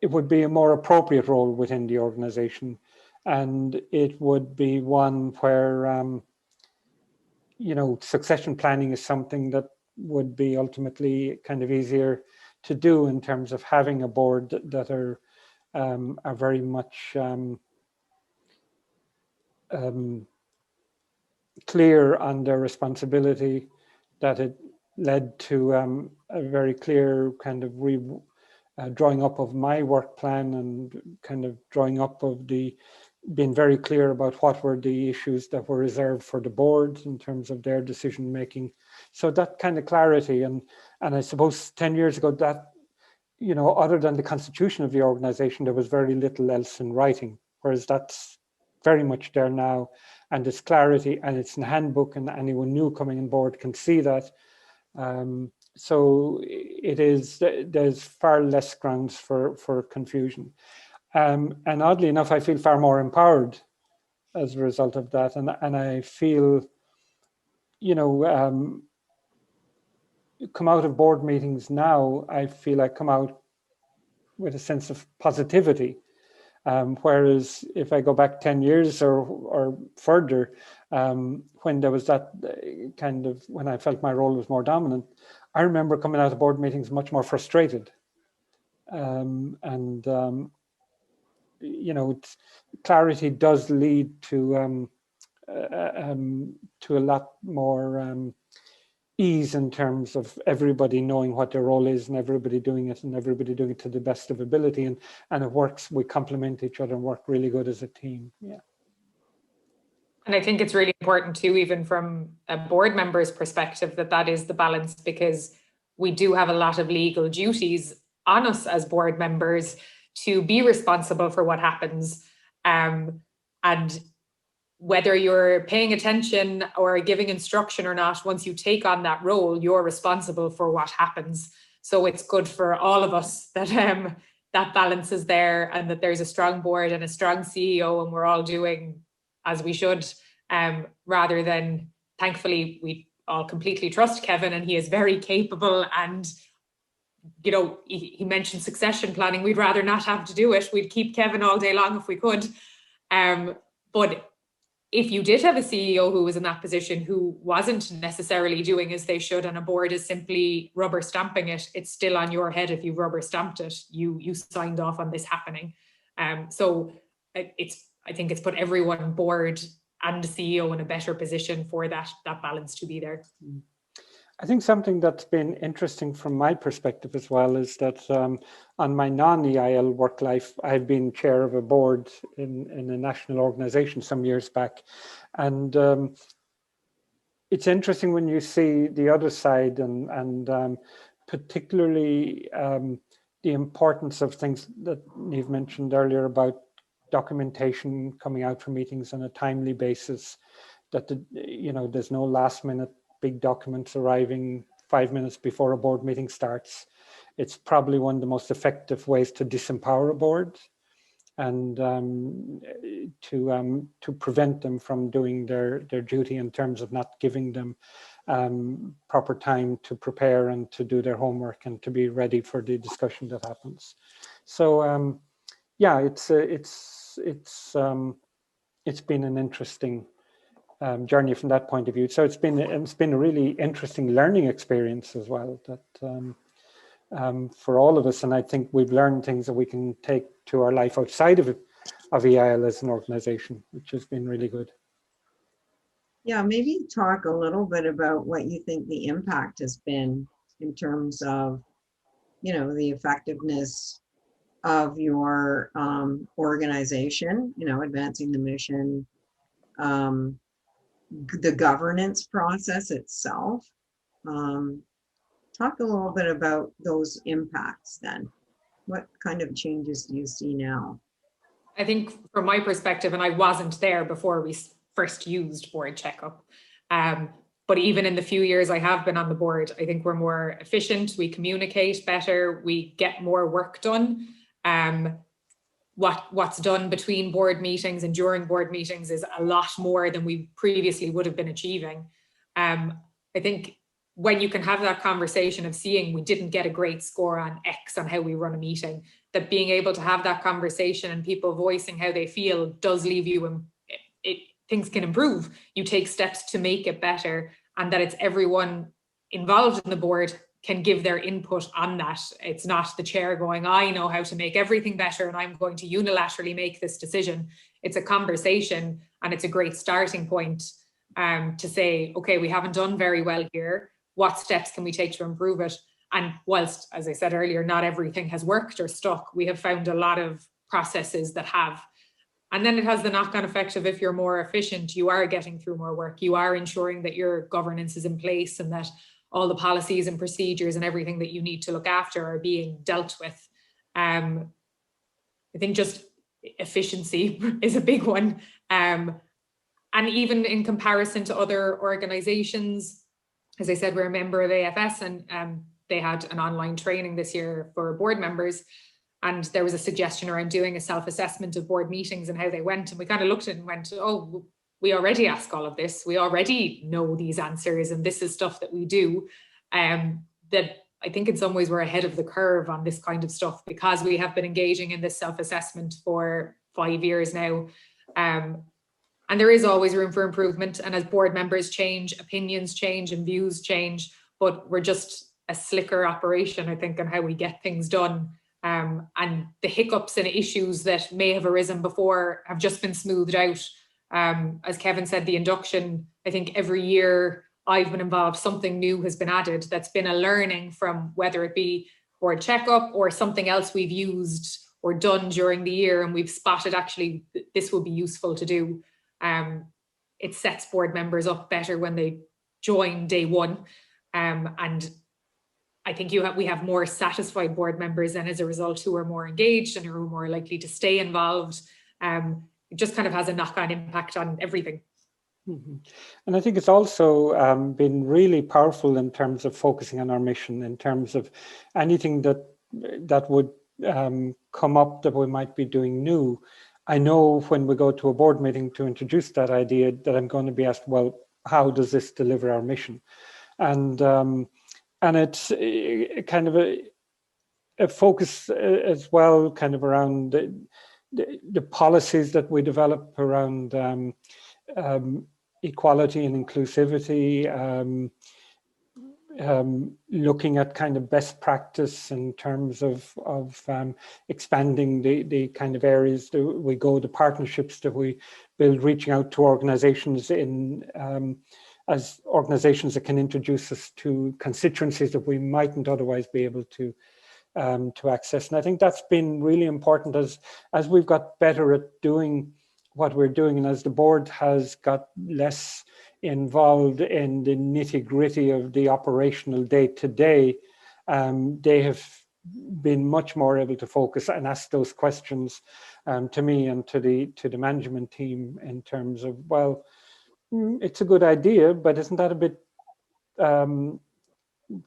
it would be a more appropriate role within the organization. And it would be one where, you know, succession planning is something that would be ultimately kind of easier to do in terms of having a board that are very much clear on their responsibility, that it led to a very clear kind of drawing up of my work plan and kind of drawing up of being very clear about what were the issues that were reserved for the board in terms of their decision making. So that kind of clarity, and I suppose 10 years ago, that, you know, other than the constitution of the organization, there was very little else in writing, whereas that's very much there now, and it's clarity, and it's in the handbook, and anyone new coming on board can see that. So there's far less grounds for confusion. And oddly enough, I feel far more empowered as a result of that. And I feel, you know, come out of board meetings now, I feel I come out with a sense of positivity. Whereas if I go back 10 years or further, when there was that kind of, when I felt my role was more dominant, I remember coming out of board meetings much more frustrated. You know, clarity does lead to a lot more ease in terms of everybody knowing what their role is and everybody doing it to the best of ability, and it works. We complement each other and work really good as a team. Yeah. And I think it's really important too, even from a board member's perspective, that is the balance, because we do have a lot of legal duties on us as board members to be responsible for what happens. And whether you're paying attention or giving instruction or not, once you take on that role, you're responsible for what happens. So it's good for all of us that that balance is there, and that there's a strong board and a strong CEO, and we're all doing as we should, rather than, thankfully, we all completely trust Kevin, and he is very capable. And, you know, he mentioned succession planning. We'd rather not have to do it. We'd keep Kevin all day long if we could. But if you did have a CEO who was in that position who wasn't necessarily doing as they should, and a board is simply rubber stamping it, it's still on your head. If you rubber stamped it, you signed off on this happening. So I think it's put everyone, board and the CEO, in a better position for that balance to be there. I think something that's been interesting from my perspective as well is that on my non-EIL work life, I've been chair of a board in a national organization some years back. And it's interesting when you see the other side, and particularly the importance of things that Niamh mentioned earlier about documentation coming out from meetings on a timely basis, that you know, there's no last minute big documents arriving 5 minutes before a board meeting starts. It's probably one of the most effective ways to disempower a board and to prevent them from doing their duty in terms of not giving them proper time to prepare and to do their homework and to be ready for the discussion that happens. So yeah, it's been an interesting journey from that point of view. So it's been a really interesting learning experience as well. That for all of us. And I think we've learned things that we can take to our life outside of EIL as an organization, which has been really good. Yeah, maybe talk a little bit about what you think the impact has been in terms of, the effectiveness of your organization, advancing the mission, the governance process itself. Talk a little bit about those impacts then. What kind of changes do you see now? I think from my perspective, and I wasn't there before we first used BoardCheckup, but even in the few years I have been on the board, I think we're more efficient, we communicate better, we get more work done. What's done between board meetings and during board meetings is a lot more than we previously would have been achieving. I think when you can have that conversation of seeing we didn't get a great score on X on how we run a meeting, that being able to have that conversation and people voicing how they feel does leave you, things can improve. You take steps to make it better, and that it's everyone involved in the board can give their input on that. It's not the chair going, I know how to make everything better and I'm going to unilaterally make this decision. It's a conversation, and it's a great starting point to say, okay, we haven't done very well here. What steps can we take to improve it? And whilst, as I said earlier, not everything has worked or stuck, we have found a lot of processes that have. And then it has the knock-on effect of, if you're more efficient, you are getting through more work. You are ensuring that your governance is in place and that all the policies and procedures and everything that you need to look after are being dealt with. I think just efficiency is a big one. And even in comparison to other organizations, as I said, we're a member of AFS, and they had an online training this year for board members. And there was a suggestion around doing a self-assessment of board meetings and how they went. And we kind of looked at it and went, oh, we already ask all of this. We already know these answers, and this is stuff that we do. That I think in some ways we're ahead of the curve on this kind of stuff, because we have been engaging in this self-assessment for 5 years now. And there is always room for improvement. And as board members change, opinions change and views change, but we're just a slicker operation, I think, on how we get things done. And the hiccups and issues that may have arisen before have just been smoothed out. As Kevin said, the induction, I think every year I've been involved, something new has been added that's been a learning from, whether it be BoardCheckup or something else we've used or done during the year, and we've spotted actually this will be useful to do. It sets board members up better when they join day one. And I think we have more satisfied board members, and as a result, who are more engaged and who are more likely to stay involved. It just kind of has a knock-on impact on everything. Mm-hmm. And I think it's also been really powerful in terms of focusing on our mission, in terms of anything that would come up that we might be doing new. I know when we go to a board meeting to introduce that idea that I'm going to be asked, well, how does this deliver our mission? And it's kind of a focus as well, kind of around the policies that we develop around equality and inclusivity, looking at kind of best practice in terms of expanding the kind of areas that we go, the partnerships that we build, reaching out to organizations as organizations that can introduce us to constituencies that we mightn't otherwise be able to access. And I think that's been really important as we've got better at doing what we're doing, and as the board has got less involved in the nitty-gritty of the operational day-to-day, they have been much more able to focus and ask those questions to me and to the management team in terms of, well, it's a good idea, but isn't that a bit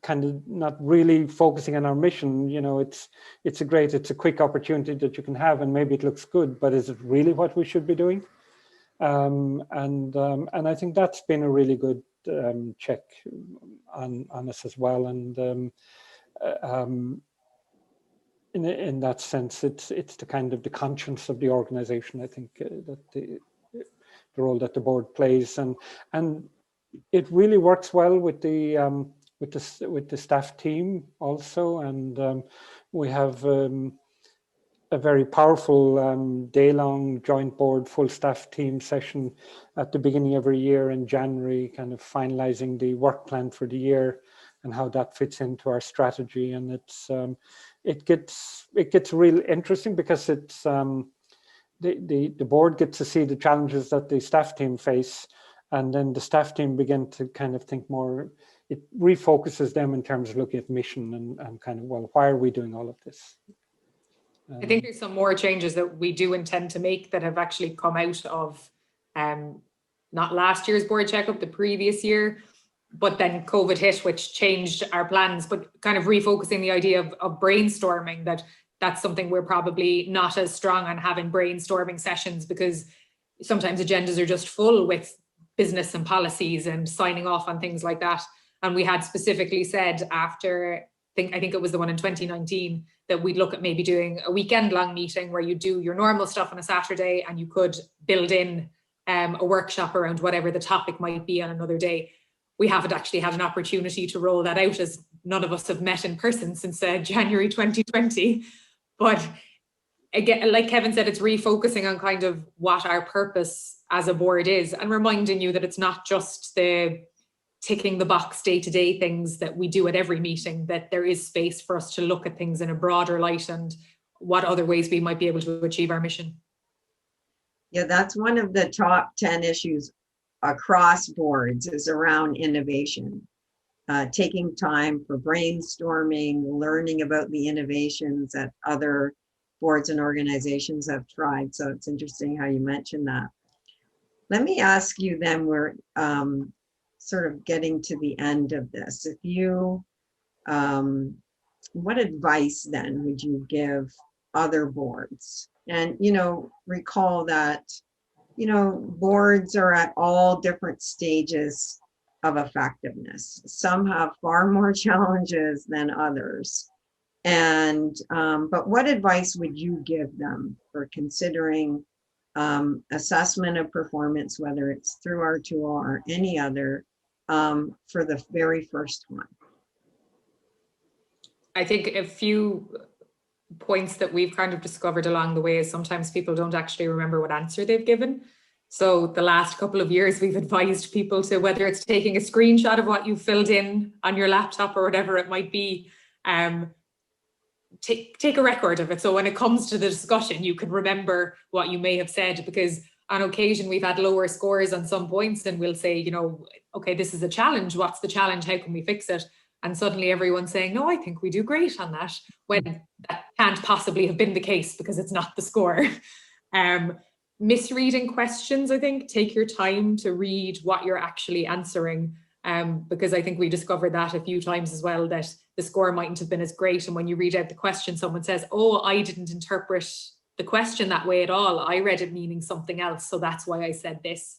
kind of not really focusing on our mission? You know, it's a quick opportunity that you can have, and maybe it looks good, but is it really what we should be doing? And I think that's been a really good check on us as well. And in that sense, it's the kind of the conscience of the organization, I think, that the role that the board plays, and it really works well with the the staff team also, and we have a very powerful day-long joint board full staff team session at the beginning of every year in January, kind of finalizing the work plan for the year and how that fits into our strategy. And it gets real interesting because it's the board gets to see the challenges that the staff team face, and then the staff team begin to kind of think more. It refocuses them in terms of looking at mission and kind of, well, why are we doing all of this? I think there's some more changes that we do intend to make that have actually come out of not last year's board checkup, the previous year, but then COVID hit, which changed our plans, but kind of refocusing the idea of brainstorming, that's something we're probably not as strong on, having brainstorming sessions, because sometimes agendas are just full with business and policies and signing off on things like that. And we had specifically said after, I think it was the one in 2019, that we'd look at maybe doing a weekend long meeting where you do your normal stuff on a Saturday and you could build in a workshop around whatever the topic might be on another day. We haven't actually had an opportunity to roll that out, as none of us have met in person since January 2020. But again, like Kevin said, it's refocusing on kind of what our purpose as a board is, and reminding you that it's not just the ticking the box day-to-day things that we do at every meeting, that there is space for us to look at things in a broader light and what other ways we might be able to achieve our mission. Yeah, that's one of the top 10 issues across boards, is around innovation. Taking time for brainstorming, learning about the innovations that other boards and organizations have tried. So it's interesting how you mentioned that. Let me ask you then, we're sort of getting to the end of this. If you, what advice then would you give other boards? And, recall that, boards are at all different stages of effectiveness. Some have far more challenges than others. And, but what advice would you give them for considering assessment of performance, whether it's through our tool or any other, for the very first time? I think a few points that we've kind of discovered along the way is sometimes people don't actually remember what answer they've given. So the last couple of years, we've advised people to, whether it's taking a screenshot of what you filled in on your laptop or whatever it might be, take a record of it. So when it comes to the discussion, you can remember what you may have said, because on occasion we've had lower scores on some points and we'll say, okay, this is a challenge. What's the challenge? How can we fix it? And suddenly everyone's saying, no, I think we do great on that, when that can't possibly have been the case because it's not the score. Misreading questions, I think, take your time to read what you're actually answering, because I think we discovered that a few times as well, that the score mightn't have been as great. And when you read out the question, someone says, oh, I didn't interpret the question that way at all. I read it meaning something else, so that's why I said this.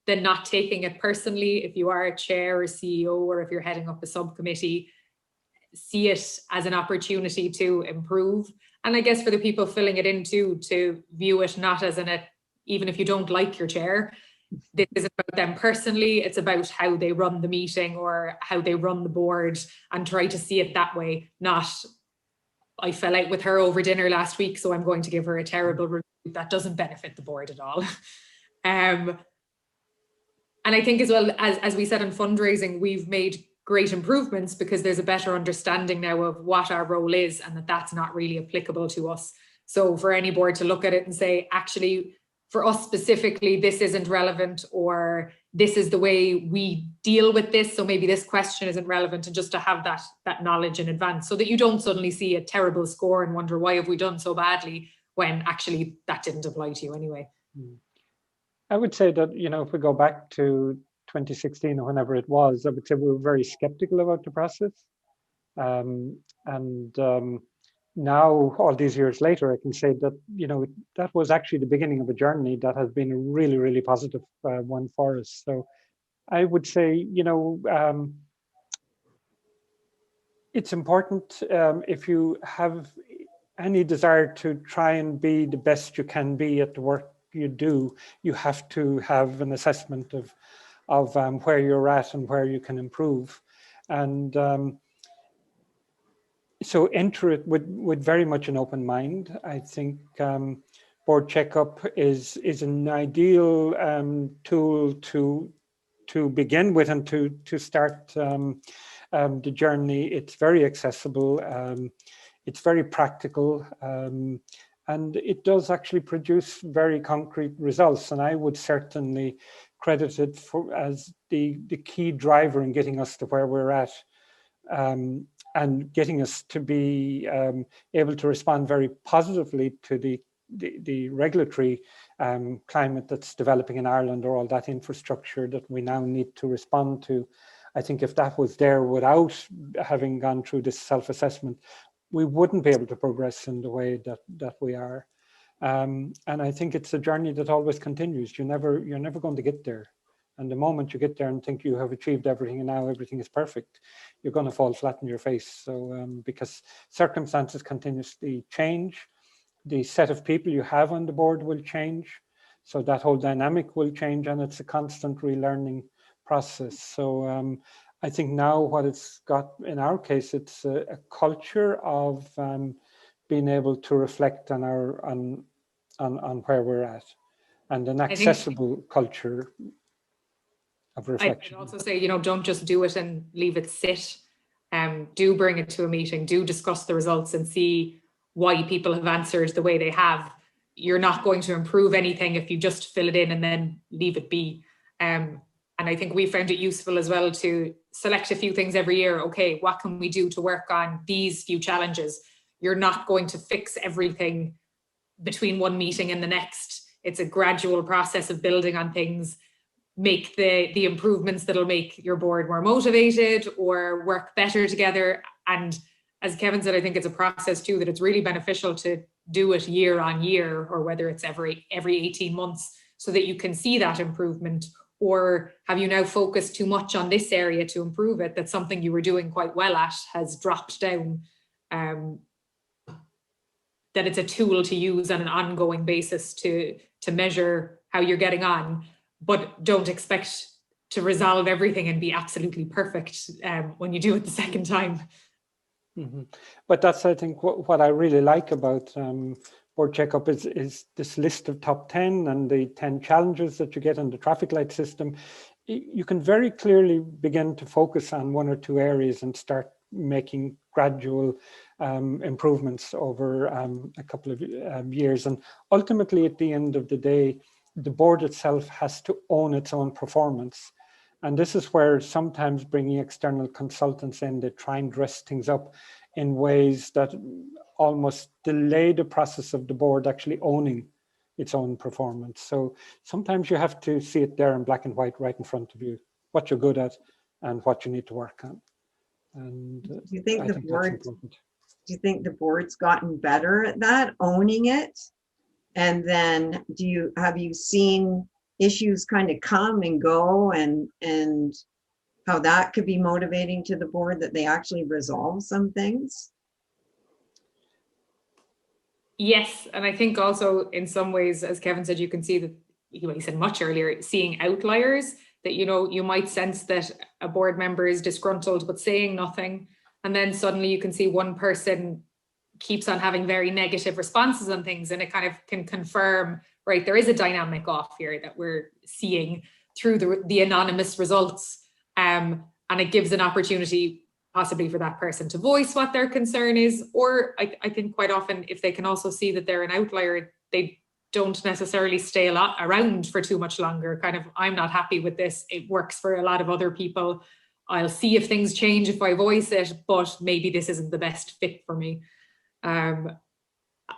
Then not taking it personally. If you are a chair or CEO, or if you're heading up a subcommittee, see it as an opportunity to improve. And I guess for the people filling it in too, to view it not as even if you don't like your chair, this isn't about them personally, it's about how they run the meeting or how they run the board, and try to see it that way, not I fell out with her over dinner last week, so I'm going to give her a terrible review. That doesn't benefit the board at all. And I think as well, as we said in fundraising, we've made great improvements because there's a better understanding now of what our role is, and that's not really applicable to us. So for any board to look at it and say, actually, for us specifically, this isn't relevant, or this is the way we deal with this, so maybe this question isn't relevant, and just to have that knowledge in advance, so that you don't suddenly see a terrible score and wonder, why have we done so badly, when actually that didn't apply to you anyway. I would say that, if we go back to 2016 or whenever it was, I would say we were very skeptical about the process. Now, all these years later, I can say that, that was actually the beginning of a journey that has been a really, really positive one for us. So I would say, it's important, if you have any desire to try and be the best you can be at the work you do, you have to have an assessment of where you're at and where you can improve. And so enter it with very much an open mind. I think Board Checkup is an ideal tool to begin with and to start the journey. It's very accessible. It's very practical. And it does actually produce very concrete results. And I would certainly credit it as the key driver in getting us to where we're at, and getting us to be able to respond very positively to the regulatory climate that's developing in Ireland, or all that infrastructure that we now need to respond to. I think if that was there without having gone through this self-assessment, we wouldn't be able to progress in the way that we are. And I think it's a journey that always continues. You're never going to get there. And the moment you get there and think you have achieved everything and now everything is perfect, you're going to fall flat on your face. So because circumstances continuously change, the set of people you have on the board will change. So that whole dynamic will change, and it's a constant relearning process. So I think now what it's got in our case, it's a culture of being able to reflect on where we're at, and an accessible culture of reflection. I'd also say, don't just do it and leave it sit. Do bring it to a meeting, do discuss the results and see why people have answered the way they have. You're not going to improve anything if you just fill it in and then leave it be. And I think we found it useful as well to select a few things every year. Okay, what can we do to work on these few challenges? You're not going to fix everything between one meeting and the next. It's a gradual process of building on things, make the improvements that'll make your board more motivated or work better together. And as Kevin said, I think it's a process too, that it's really beneficial to do it year on year, or whether it's every 18 months, so that you can see that improvement. Or have you now focused too much on this area to improve it, that something you were doing quite well at has dropped down? That it's a tool to use on an ongoing basis to measure how you're getting on, but don't expect to resolve everything and be absolutely perfect when you do it the second time. Mm-hmm. But that's, I think, what I really like about Board Checkup is this list of top 10 and the 10 challenges that you get in the traffic light system. You can very clearly begin to focus on one or two areas and start making gradual improvements over a couple of years. And ultimately, at the end of the day, the board itself has to own its own performance. And this is where sometimes bringing external consultants in, they try and dress things up in ways that almost delay the process of the board actually owning its own performance. So sometimes you have to see it there in black and white right in front of you, what you're good at and what you need to work on. And do you think do you think the board's gotten better at that, owning it? And then have you seen issues kind of come and go, and how that could be motivating to the board, that they actually resolve some things? Yes, and I think also in some ways, as Kevin said, you can see that, he said much earlier, seeing outliers, that you might sense that a board member is disgruntled but saying nothing, and then suddenly you can see one person keeps on having very negative responses on things, and it kind of can confirm, right, there is a dynamic off here that we're seeing through the anonymous results, and it gives an opportunity possibly for that person to voice what their concern is. Or I think quite often, if they can also see that they're an outlier, they don't necessarily stay around for too much longer. Kind of, I'm not happy with this. It works for a lot of other people. I'll see if things change if I voice it, but maybe this isn't the best fit for me. And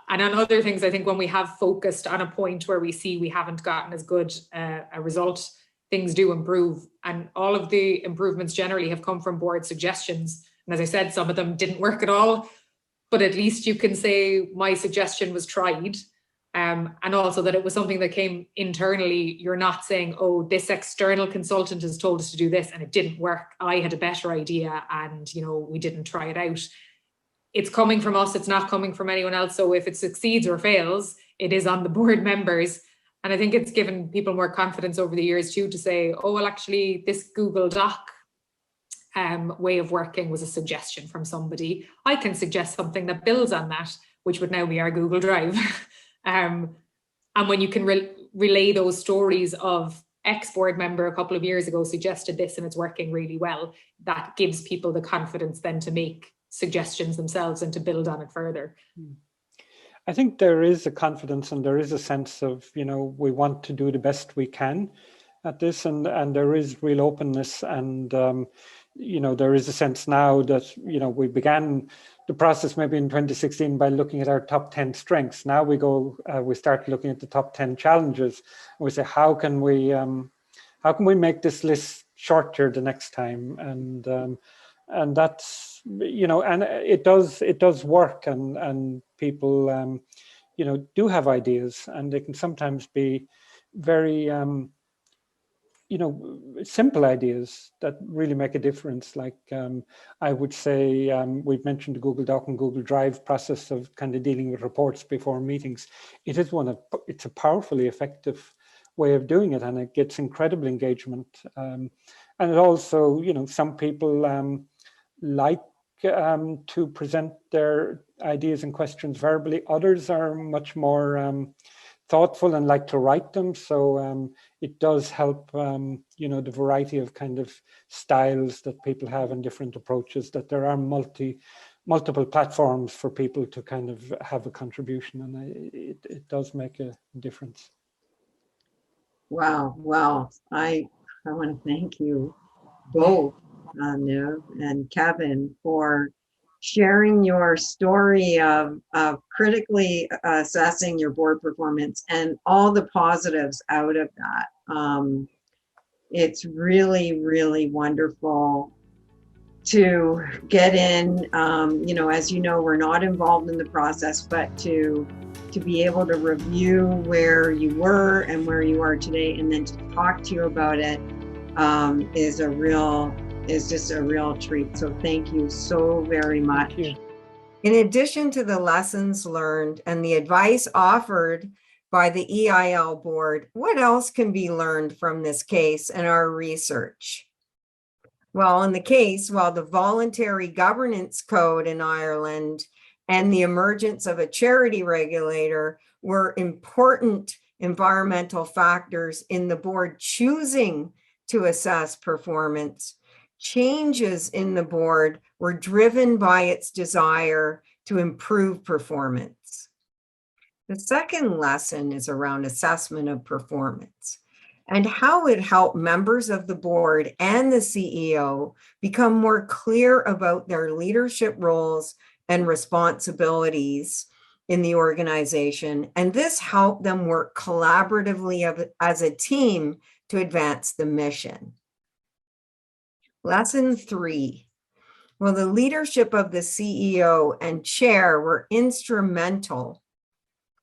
on other things, I think when we have focused on a point where we see we haven't gotten as good a result, things do improve. And all of the improvements generally have come from board suggestions. And as I said, some of them didn't work at all, but at least you can say my suggestion was tried. And also that it was something that came internally. You're not saying, oh, this external consultant has told us to do this and it didn't work. I had a better idea and, we didn't try it out. It's coming from us. It's not coming from anyone else. So if it succeeds or fails, it is on the board members. And I think it's given people more confidence over the years too, to say, oh, well, actually this Google Doc way of working was a suggestion from somebody. I can suggest something that builds on that, which would now be our Google Drive. And when you can relay those stories of X board member a couple of years ago suggested this and it's working really well, that gives people the confidence then to make suggestions themselves and to build on it further. I think there is a confidence and there is a sense of, we want to do the best we can at this, and there is real openness, and there is a sense now that we began the process maybe in 2016 by looking at our top 10 strengths. Now we start looking at the top 10 challenges, and we say, how can we make this list shorter the next time? And that's, and it does work, and people do have ideas, and they can sometimes be very simple ideas that really make a difference. Like I would say, we've mentioned the Google Doc and Google Drive process of kind of dealing with reports before meetings. It's a powerfully effective way of doing it, and it gets incredible engagement. And it also, some people like to present their ideas and questions verbally. Others are much more thoughtful and like to write them. So it does help, the variety of kind of styles that people have and different approaches, that there are multiple platforms for people to kind of have a contribution, and it does make a difference. Wow. Well, I want to thank you both, Niv and Kevin, for sharing your story of critically assessing your board performance and all the positives out of that. It's really, really wonderful to get in, as you know, we're not involved in the process, but to be able to review where you were and where you are today, and then to talk to you about it is just a real treat. So thank you so very much. Thank you. In addition to the lessons learned and the advice offered by the EIL board, what else can be learned from this case and our research? Well, in the case, while the voluntary governance code in Ireland and the emergence of a charity regulator were important environmental factors in the board choosing to assess performance, changes in the board were driven by its desire to improve performance. The second lesson is around assessment of performance and how it helped members of the board and the CEO become more clear about their leadership roles and responsibilities in the organization. And this helped them work collaboratively as a team to advance the mission. Lesson 3. Well, the leadership of the CEO and chair were instrumental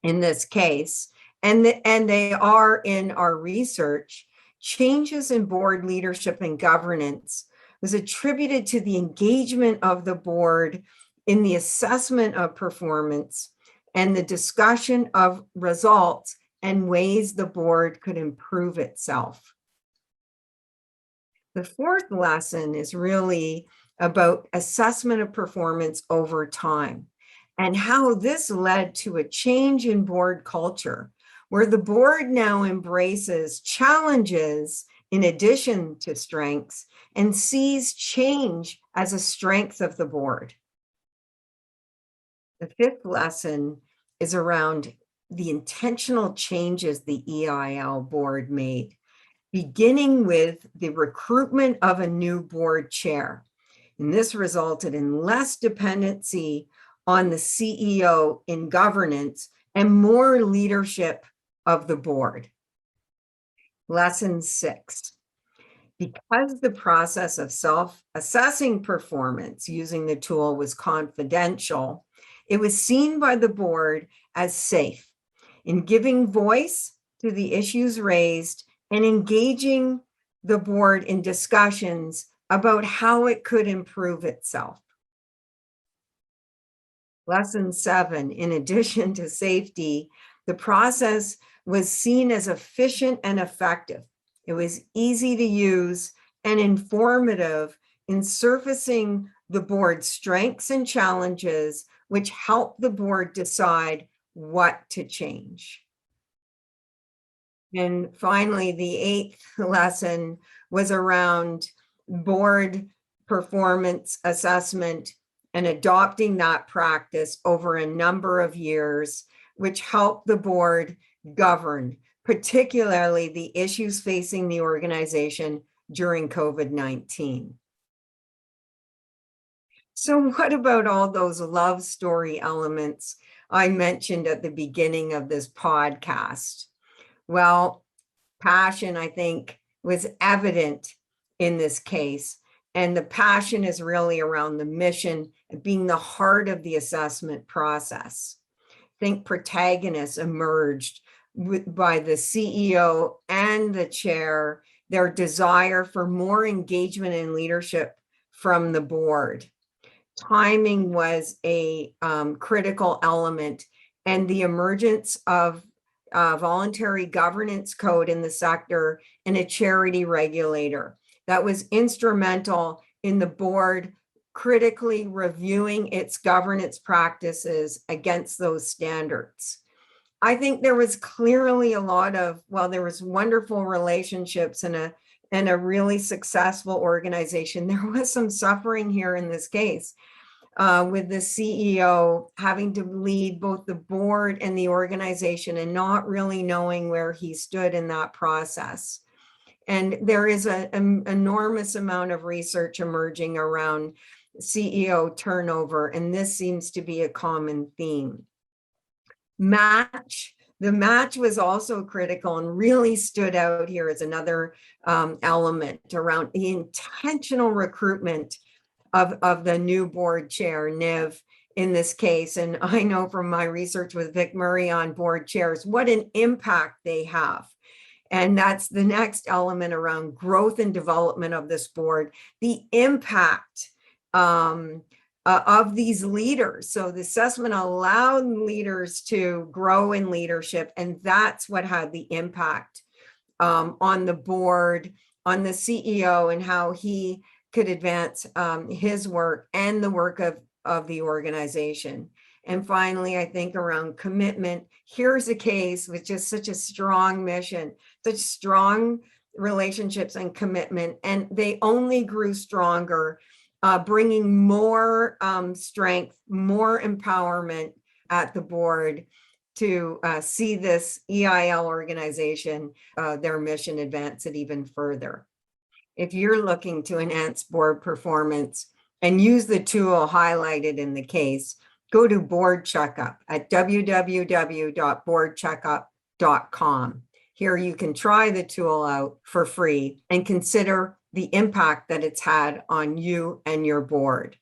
in this case, and they are in our research. Changes in board leadership and governance was attributed to the engagement of the board in the assessment of performance and the discussion of results and ways the board could improve itself. The fourth lesson is really about assessment of performance over time and how this led to a change in board culture, where the board now embraces challenges in addition to strengths and sees change as a strength of the board. The fifth lesson is around the intentional changes the EIL board made, beginning with the recruitment of a new board chair. And this resulted in less dependency on the CEO in governance and more leadership of the board. Lesson 6. Because the process of self-assessing performance using the tool was confidential, it was seen by the board as safe in giving voice to the issues raised and engaging the board in discussions about how it could improve itself. Lesson 7, in addition to safety, the process was seen as efficient and effective. It was easy to use and informative in surfacing the board's strengths and challenges, which helped the board decide what to change. And finally, the 8th lesson was around board performance assessment and adopting that practice over a number of years, which helped the board govern, particularly the issues facing the organization during COVID-19. So what about all those love story elements I mentioned at the beginning of this podcast? Well, passion, I think, was evident in this case. And the passion is really around the mission being the heart of the assessment process. I think protagonists emerged by the CEO and the chair, their desire for more engagement and leadership from the board. Timing was a critical element, and the emergence of voluntary governance code in the sector and a charity regulator that was instrumental in the board critically reviewing its governance practices against those standards. I think there was clearly a lot of, well, there was wonderful relationships and a really successful organization. There was some suffering here in this case with the CEO having to lead both the board and the organization and not really knowing where he stood in that process. And there is an enormous amount of research emerging around CEO turnover, and this seems to be a common theme. The match was also critical and really stood out here as another element around the intentional recruitment of the new board chair, Niv, in this case. And I know from my research with Vic Murray on board chairs, what an impact they have. And that's the next element around growth and development of this board, the impact of these leaders. So the assessment allowed leaders to grow in leadership, and that's what had the impact on the board, on the CEO, and how he could advance his work and the work of the organization. And finally, I think around commitment, here's a case with just such a strong mission, such strong relationships and commitment, and they only grew stronger, bringing more strength, more empowerment at the board to see this EIL organization, their mission advance it even further. If you're looking to enhance board performance and use the tool highlighted in the case, go to BoardCheckup at www.boardcheckup.com. Here you can try the tool out for free and consider the impact that it's had on you and your board.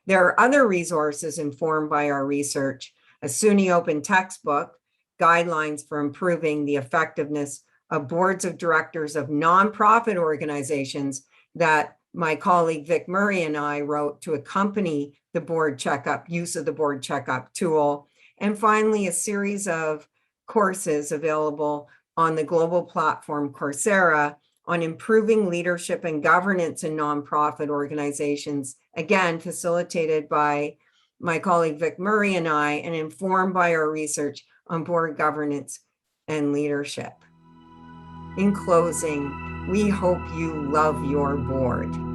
There are other resources informed by our research, a SUNY Open textbook, guidelines for improving the effectiveness of boards of directors of nonprofit organizations that my colleague Vic Murray and I wrote to accompany the BoardCheckup, use of the BoardCheckup tool. And finally, a series of courses available on the global platform Coursera on improving leadership and governance in nonprofit organizations, again, facilitated by my colleague Vic Murray and I, and informed by our research on board governance and leadership. In closing, we hope you love your board.